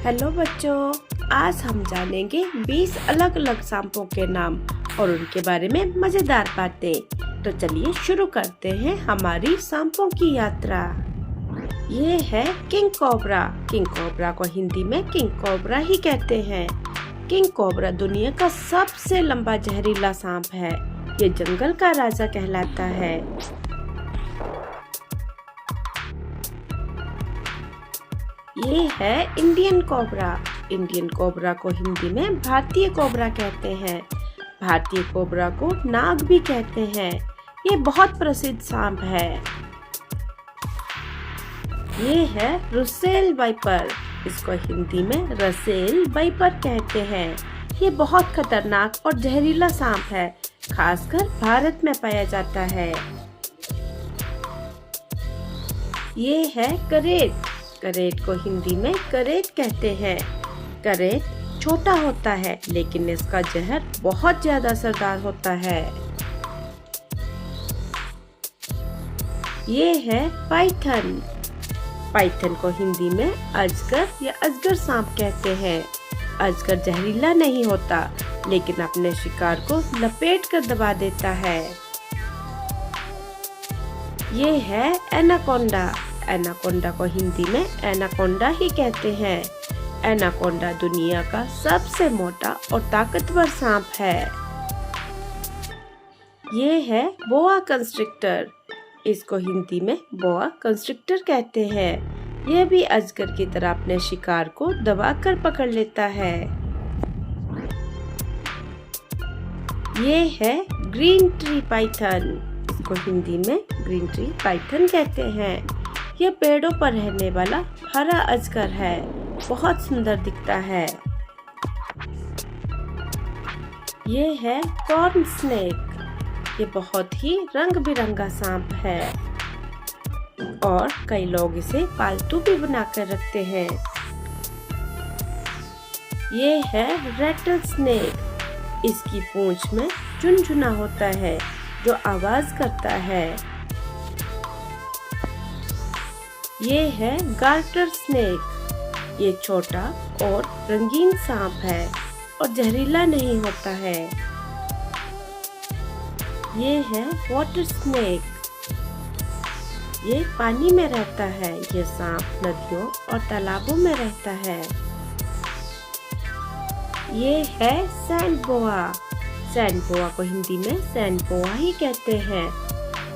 Hello बच्चों, आज हम जानेंगे 20 अलग अलग सांपों के नाम और उनके बारे में मजेदार बातें। तो चलिए शुरू करते हैं हमारी सांपों की यात्रा। ये है किंग कोबरा। किंग कोबरा को हिंदी में किंग कोबरा ही कहते हैं। किंग कोबरा दुनिया का सबसे लंबा जहरीला सांप है। ये जंगल का राजा कहलाता है। ये है इंडियन कोबरा। इंडियन कोबरा को हिंदी में भारतीय कोबरा कहते हैं। भारतीय कोबरा को नाग भी कहते हैं। ये बहुत प्रसिद्ध सांप है। ये है रुसेल वाइपर। इसको हिंदी में रसेल वाइपर कहते हैं। ये बहुत खतरनाक और जहरीला सांप है, खासकर भारत में पाया जाता है। ये है करेट। करेट को हिंदी में करेट कहते हैं। करेट छोटा होता है, लेकिन इसका जहर बहुत ज्यादा असरदार होता है। ये है पाइथन। पाइथन को हिंदी में अजगर या अजगर सांप कहते हैं। अजगर जहरीला नहीं होता, लेकिन अपने शिकार को लपेट कर दबा देता है। ये है एनाकोंडा। एनाकोंडा को हिंदी में एनाकोंडा ही कहते हैं। एनाकोंडा दुनिया का सबसे मोटा और ताकतवर सांप है। ये है बोआ कंस्ट्रिक्टर। इसको हिंदी में बोआ कंस्ट्रिक्टर कहते हैं। यह भी अजगर की तरह अपने शिकार को दबाकर पकड़ लेता है। ये है ग्रीन ट्री पाइथन। इसको हिंदी में ग्रीन ट्री पाइथन कहते हैं। यह पेड़ों पर रहने वाला हरा अजगर है। बहुत सुंदर दिखता है। ये है कॉर्न स्नेक। ये बहुत ही रंग बिरंगा सांप है और कई लोग इसे पालतू भी बनाकर रखते हैं। ये है रेटल स्नेक। इसकी पूंछ में झुनझुना होता है जो आवाज करता है। ये है गार्टर स्नेक। ये छोटा और रंगीन सांप है और जहरीला नहीं होता है। ये है वाटर स्नेक। ये पानी में रहता है। ये सांप नदियों और तालाबों में रहता है। ये है सैंड बोआ। सैंड बोआ को हिंदी में सैंड बोआ ही कहते हैं,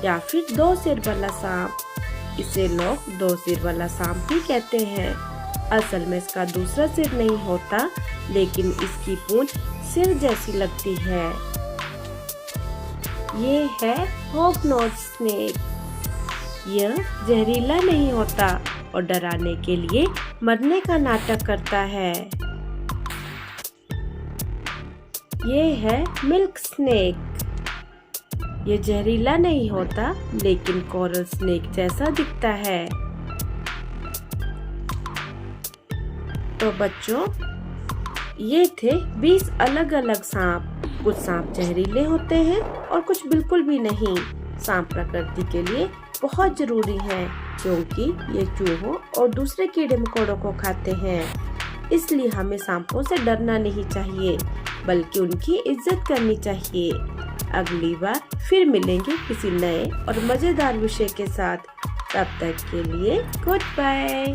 या फिर दो सिर वाला सांप। इसे लोग दो सिर वाला सांप भी कहते हैं। असल में इसका दूसरा सिर नहीं होता, लेकिन इसकी पूंछ सिर जैसी लगती है। ये है हॉग नोज स्नेक। यह जहरीला नहीं होता और डराने के लिए मरने का नाटक करता है। ये है मिल्क स्नेक। ये जहरीला नहीं होता, लेकिन कोरल स्नेक जैसा दिखता है। तो बच्चों, ये थे 20 अलग अलग सांप। कुछ सांप जहरीले होते हैं और कुछ बिल्कुल भी नहीं। सांप प्रकृति के लिए बहुत जरूरी है, क्योंकि ये चूहों और दूसरे कीड़े मकोड़ों को खाते हैं। इसलिए हमें सांपों से डरना नहीं चाहिए, बल्कि उनकी इज्जत करनी चाहिए। अगली बार फिर मिलेंगे किसी नए और मजेदार विषय के साथ। तब तक के लिए गुड बाय।